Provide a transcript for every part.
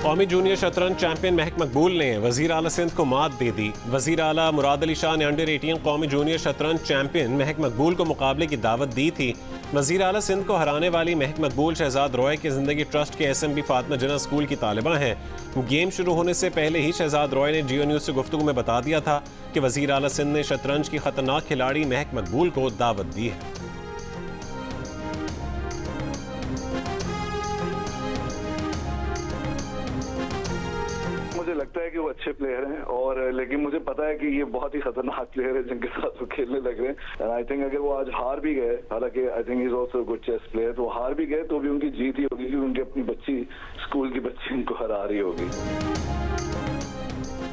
कौमी जूनियर शतरंज चैंपियन महक मकबूल ने वजीर आला सिंध को मात दे दी। वजीर आला मुराद अली शाह ने अंडर 18 कौमी जूनियर शतरंज चैंपियन महक मकबूल को मुकाबले की दावत दी थी। वजीर आला सिंध को हराने वाली महक मकबूल शहजाद रॉय के जिंदगी ट्रस्ट के SMB फातिमा जिन्ना स्कूल की तालिबा हैं। गेम शुरू होने से पहले ही शहजाद रॉय ने जियो न्यूज से गुफ्तगू में बता दिया था कि वजीर आला सिंध ने शतरंज की खतरनाक खिलाड़ी महक मकबूल को दावत दी है। मुझे लगता है कि वो अच्छे प्लेयर हैं और लेकिन मुझे पता है कि ये बहुत ही खतरनाक प्लेयर है जिनके साथ वो खेलने लग रहे हैं। आई थिंक अगर वो आज हार भी गए, हालांकि I think is also good chess player, तो हार भी गए तो भी उनकी जीत ही होगी क्योंकि उनकी अपनी बच्ची, स्कूल की बच्ची उनको हरा रही होगी।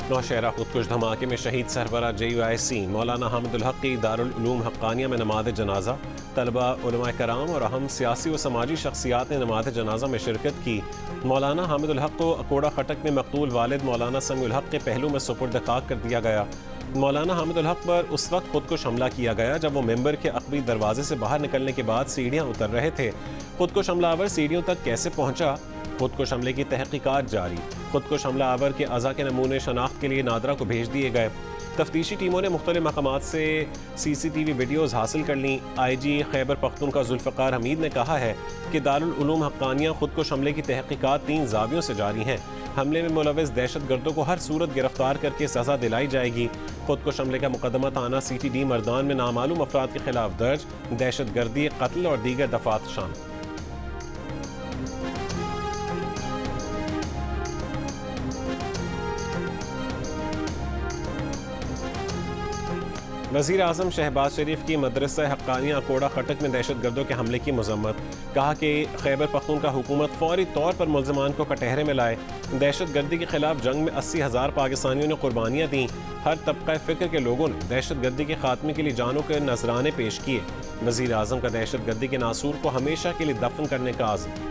नौशहरा खुदकुश धमाके में शहीद सरबरा JUIC मौलाना हामिदुल हक की दारुल उलूम हक्कानिया में नमाज जनाजा। तलबा, उलमा कराम और अहम सियासी व समाजी शख्सियात ने नमाज जनाजा में शिरकत की। मौलाना हामिदुल हक को अकोड़ा खटक में मकतूल वालिद मौलाना समीउल हक के पहलू में सुपुर्द खाक कर दिया गया। मौलाना हामिदुल हक पर उस वक्त खुदकुश हमला किया गया जब वो मेंबर के अकबी दरवाजे से बाहर निकलने के बाद सीढ़ियाँ उतर रहे थे। खुदकुश हमलावर सीढ़ियों तक कैसे पहुंचा, खुदकुश हमले की तहकीकात जारी। खुदकुश हमलावर के अज़ा के नमूने शनाख्त के लिए नादरा को भेज दिए गए। तफ्तीशी टीमों ने मुख्तलिफ मकामात से CCTV वीडियोज़ हासिल कर लीं। IG खैबर पख्तूनख्वा जुल्फ़िकार हमीद ने कहा है कि दारुल उलूम हक्कानिया खुदकुश हमले की तहकीकात 3 ज़ावियों से जारी हैं। हमले में मुलविस दहशतगर्दों को हर सूरत गिरफ्तार करके सज़ा दिलाई जाएगी। खुदकुश हमले का मुकदमा थाना CTD मर्दान में नामालूम अफराद के खिलाफ दर्ज। दहशतगर्दी, कत्ल और दीगर दफात शामिल। वज़ीर आज़म शहबाज शरीफ की मदरसा हक्कानिया अकोड़ा खटक में दहशतगर्दों के हमले की मजम्मत। कहा कि खैबर पख्तूनख्वा हुकूमत फौरी तौर पर मुल्ज़िमान को कटहरे में लाए। दहशतगर्दी के खिलाफ जंग में 80,000 पाकिस्तानियों ने कुर्बानियाँ दी। हर तबका फ़िक्र के लोगों ने दहशतगर्दी के खात्मे के लिए जानों के नजराने पेश किए। वज़ीर आज़म का दहशतगर्दी के नासूर को हमेशा के लिए दफन करने का आज़म।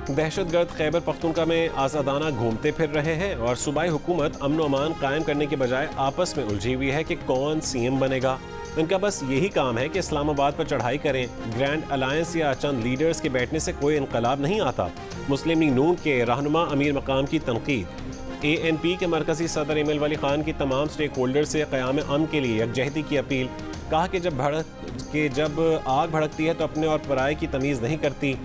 दहशतगर्द खैबर पख्तूनख्वा में आज़ादाना घूमते फिर रहे हैं और सूबाई हुकूमत अमन व अमान कायम करने के बजाय आपस में उलझी हुई है कि कौन CM बनेगा। इनका बस यही काम है कि इस्लामाबाद पर चढ़ाई करें। ग्रैंड अलायंस या चंद लीडर्स के बैठने से कोई इनकलाब नहीं आता। मुस्लिम लीग नून के रहनुमा अमीर मकाम की तनकीद। ANP के मरकजी सदर इमल वली खान की तमाम स्टेक होल्डर से क़याम अमन के लिए यकजहती की अपील। कहा कि जब आग भड़कती है तो अपने और पराये की तमीज़ नहीं करती।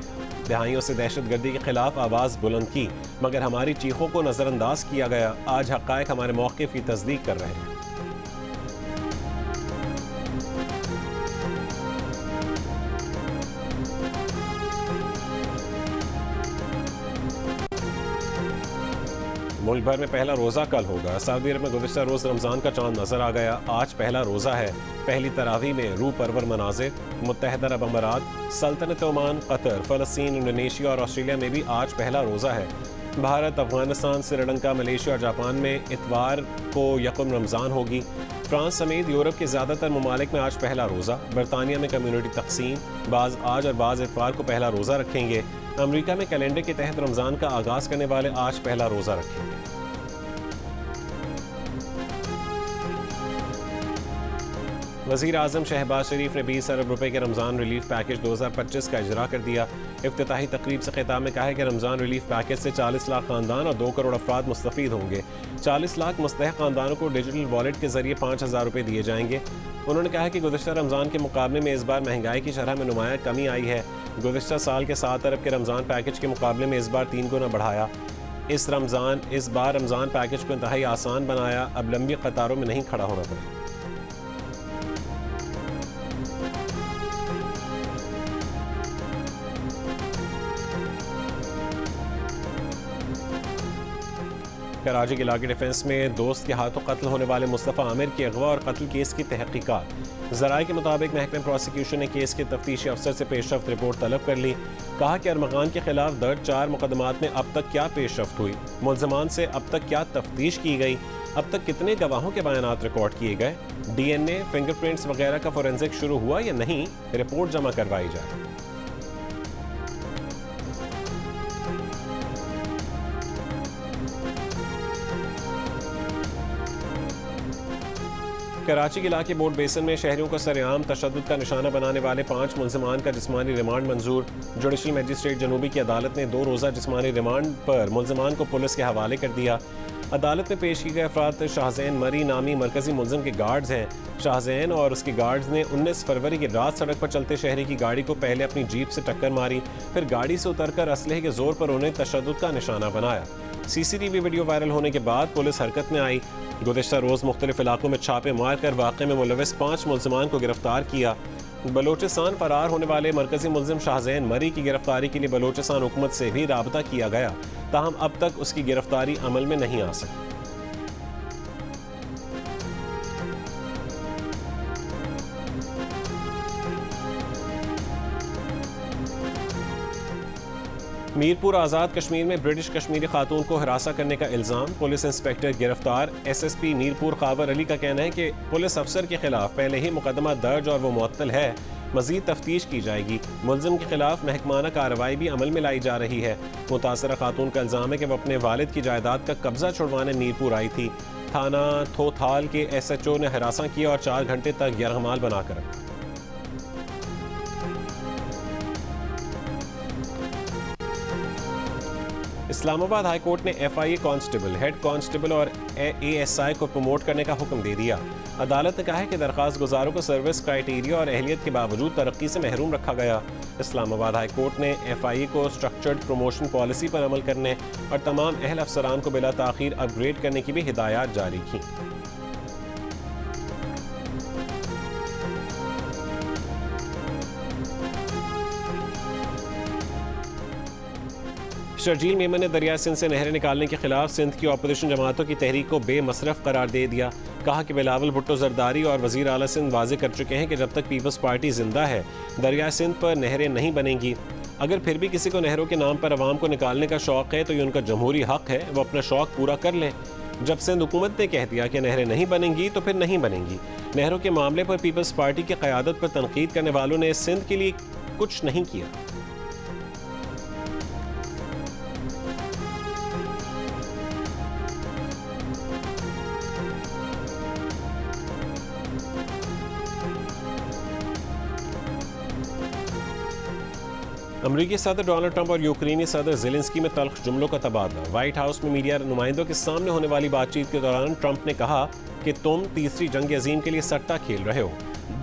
दहाइयों से दहशतगर्दी के खिलाफ आवाज़ बुलंद की मगर हमारी चीखों को नज़रअंदाज किया गया। आज हक़ाइक़ हमारे मौक़िफ़ की तस्दीक कर रहे हैं। मुल्क भर में पहला रोज़ा कल होगा। सऊदी अरब में गुज़िश्ता रोज़ रमज़ान का चांद नजर आ गया। आज पहला रोज़ा है। पहली तरावी में रूह परवर मनाज़िर। मुत्तहिदा अरब अमारात, सल्तनत ओमान, कतर, फ़लस्तीन, इंडोनेशिया और ऑस्ट्रेलिया में भी आज पहला रोज़ा है। भारत, अफगानिस्तान, श्रीलंका, मलेशिया और जापान में इतवार को यकम रमज़ान होगी। फ्रांस समेत यूरोप के ज़्यादातर ममालिक में आज पहला रोज़ा। बरतानिया में कम्यूनिटी तकसीम, बाज़ आज और बाज़ इतवार को पहला रोज़ा रखेंगे। अमेरिका में कैलेंडर के तहत रमज़ान का आगाज़ करने वाले आज पहला रोज़ा रखेंगे। वज़ीर आज़म शहबाज शरीफ ने 20 अरब रुपए के रमज़ान रिलीफ पैकेज 2025 का इजरा कर दिया। इफ्तिताही तकरीब से खिताब में कहा है कि रमज़ान रिलीफ पैकेज से 40 लाख ख़ानदान और 2 करोड़ अफराद मुस्तफ़ीद होंगे। 40 लाख मुस्तहिक़ ख़ानदानों को डिजिटल वॉलेट के ज़रिए 5,000 रुपये दिए जाएंगे। उन्होंने कहा कि गुज़िश्ता रमज़ान के मुकाबले में इस बार महंगाई की शरह में नुमाया कमी आई है। गुज़िश्ता साल के 7 अरब के रमज़ान पैकेज के मुकाबले में इस बार 3 गुना बढ़ाया। इस बार रमज़ान पैकेज को इंतहाई आसान बनाया। अब लंबी कतारों में नहीं खड़ा होना पड़े। कराची के इलाके डिफेंस में दोस्त के हाथों कत्ल होने वाले मुस्तफ़ा आमिर के अगवा और कत्ल केस की तहकीकात। ज़राए के मुताबिक महकमे प्रोसिक्यूशन ने केस के तफ्तीशी अफसर से पेशरफ्त रिपोर्ट तलब कर ली। कहा कि अरमगान के खिलाफ दर्ज 4 मुकदमात में अब तक क्या पेशरफ्त हुई, मुल्ज़मान से अब तक क्या तफ्तीश की गई, अब तक कितने गवाहों के बयानात रिकॉर्ड किए गए, DNA, फिंगरप्रिंट्स वगैरह का फोरेंसिक शुरू हुआ या नहीं, रिपोर्ट जमा करवाई जाए। कराची के इलाके बोट बेसन में शहरियों को सरेआम तशद्दुद का निशाना बनाने वाले 5 मुलजमान का जिस्मानी रिमांड मंजूर। जुडिशल मजिस्ट्रेट जनूबी की अदालत ने 2 रोज़ा जिस्मानी रिमांड पर मुलजमान को पुलिस के हवाले कर दिया। अदालत में पेश किए गए अफराद शाहजैन मरी नामी मरकजी मुलजिम के गार्ड्स हैं। शाहजैन और उसके गार्ड्स ने 19 फरवरी की रात सड़क पर चलते शहरी की गाड़ी को पहले अपनी जीप से टक्कर मारी, फिर गाड़ी से उतरकर असलहे के जोर पर उन्हें तशद्दुद का निशाना बनाया। CCTV वीडियो वायरल होने के बाद पुलिस हरकत में आई। गुज़िश्ता रोज़ मुख्तलिफ इलाकों में छापे मार कर वाक़े में मुलविस 5 मुलजमान को गिरफ्तार किया। बलोचिस्तान फरार होने वाले मरकजी मुलजिम शाहजैन मरी की गिरफ्तारी के लिए बलोचिस्तान हुकूमत से भी राबता किया गया, ताहम अब तक उसकी गिरफ्तारी अमल में नहीं आ सकी। मीरपुर आज़ाद कश्मीर में ब्रिटिश कश्मीरी खातून को हिरासा करने का इल्ज़ाम, पुलिस इंस्पेक्टर गिरफ्तार। SSP मीरपुर खावर अली का कहना है कि पुलिस अफसर के खिलाफ पहले ही मुकदमा दर्ज और वो मुअत्तल है, मजीद तफ्तीश की जाएगी। मुलजिम के खिलाफ महकमाना कार्रवाई भी अमल में लाई जा रही है। मुतासरा खातून का इल्ज़ाम है कि वो अपने वालिद की जायदाद का कब्जा छुड़वाने मीरपुर आई थी। थाना थोथाल के SHO ने हिरासा किया और 4 घंटे तक यरगमाल बनाकर रखा। इस्लामाबाद हाई कोर्ट ने FIA कांस्टेबल, हेड कांस्टेबल और ASI को प्रमोट करने का हुक्म दे दिया। अदालत ने कहा है कि दरख्वास्त गुजारों को सर्विस क्राइटेरिया और अहलियत के बावजूद तरक्की से महरूम रखा गया। इस्लामाबाद हाई कोर्ट ने FIA को स्ट्रक्चर्ड प्रमोशन पॉलिसी पर अमल करने और तमाम अहल अफसरान को बिला ताखीर अपग्रेड करने की भी हिदायत जारी की। शर्जील मेमन ने दरिया सिंध से नहरें निकालने के खिलाफ सिंध की अपोजिशन जमातों की तहरीक को बेमसरफ करार दे दिया। कहा कि बिलावल भुट्टो जरदारी और वजीर आला सिंध वाजे कर चुके हैं कि जब तक पीपल्स पार्टी जिंदा है दरिया सिंध पर नहरें नहीं बनेंगी। अगर फिर भी किसी को नहरों के नाम पर अवाम को निकालने का शौक है तो ये उनका जमहूरी हक है, वो अपना शौक पूरा कर लें। जब सिंध हुकूमत ने कह दिया कि नहरें नहीं बनेंगी तो फिर नहीं बनेंगी। नहरों के मामले पर पीपल्स पार्टी की क़यादत पर तनकीद करने वालों ने सिंध के लिए कुछ नहीं किया। अमरीकी सदर डोनाल्ड ट्रंप और यूक्रेनी सदर ज़ेलेंस्की में तल्ख जुमलों का तबादला। व्हाइट हाउस में मीडिया नुमाइंदों के सामने होने वाली बातचीत के दौरान ट्रंप ने कहा कि तुम तीसरी जंग अजीम के लिए सट्टा खेल रहे हो,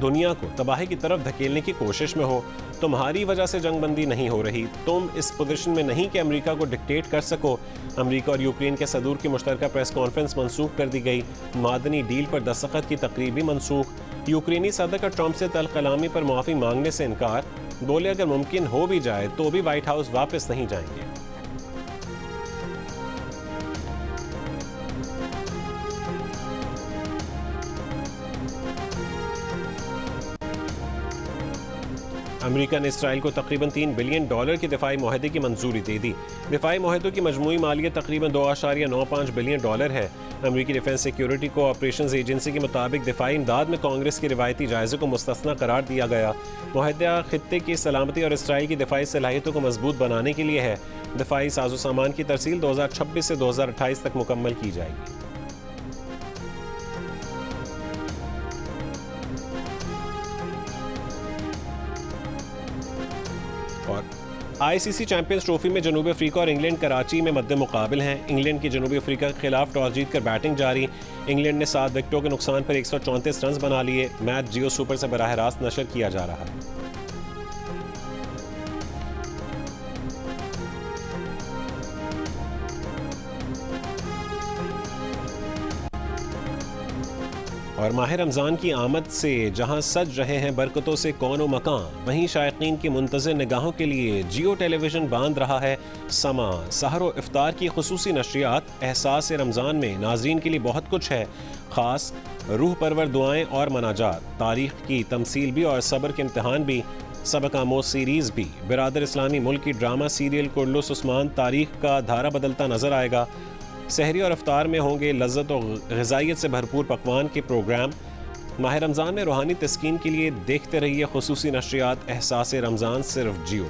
दुनिया को तबाही की तरफ धकेलने की कोशिश में हो। तुम्हारी वजह से जंग बंदी नहीं हो रही, तुम इस पोजीशन में नहीं कि अमेरिका को डिक्टेट कर सको। अमेरिका और यूक्रेन के सदूर की मुश्तरका प्रेस कॉन्फ्रेंस मनसूख कर दी गई। मादनी डील पर दस्तखत की तकरीब भी मनसूख। यूक्रेनी सदर का ट्रंप से तल्ख कलामी पर माफ़ी मांगने से इनकार। बोले अगर मुमकिन हो भी जाए तो भी व्हाइट हाउस वापस नहीं जाएंगे। अमेरिका ने इसराइल को तकरीबन $3 बिलियन के दिफाई मुआहदे की मंजूरी दे दी। दिफाई मुआहदों की मजमूई मालियत तकरीबन $2.95 बिलियन है। अमेरिकी डिफेंस सिक्योरिटी कोऑपरेशन एजेंसी के मुताबिक दिफाई इमदाद में कांग्रेस के रिवायती जायजे को मुस्तस्ना करार दिया गया। मुआहदा खित्ते की सलामती और इसराइल की दिफाई सलाहियतों को मजबूत बनाने के लिए है। दिफाई साजो सामान की तरसील 2026 से 2028 तक मुकम्मल की जाएगी। और ICC चैंपियंस ट्रॉफी में जनूबी अफ्रीका और इंग्लैंड कराची में मद्दे मुकाबिल हैं। इंग्लैंड की जनूबी अफ्रीका के खिलाफ टॉस जीतकर बैटिंग जारी। इंग्लैंड ने 7 विकेटों के नुकसान पर 134 रन बना लिए। मैच जियो सुपर से बराह रास्त नशर किया जा रहा है। और माह रमज़ान की आमद से जहां सज रहे हैं बरकतों से कौनो मकान, वहीं शायकीन की मुंतज़िर निगाहों के लिए जियो टेलीविज़न बांध रहा है समा। सहरो इफ्तार की खुसूसी नशरियात। एहसास रमज़ान में नाज़रीन के लिए बहुत कुछ है, ख़ास रूह परवर दुआएं और मनाजात, तारीख़ की तमसील भी और सब्र के इम्तिहान भी, सबक आमोज़ सीरीज़ भी, बिरादर इस्लामी मुल्क की ड्रामा सीरियल कुर्लुस उस्मान तारीख़ का धारा बदलता नज़र आएगा। सहरी और इफ्तार में होंगे लज़्ज़त और ग़िज़ाइयत से भरपूर पकवान के प्रोग्राम। माह रमज़ान में रूहानी तस्कीन के लिए देखते रहिए खुसूसी नशरियात एहसास रमज़ान सिर्फ जियो।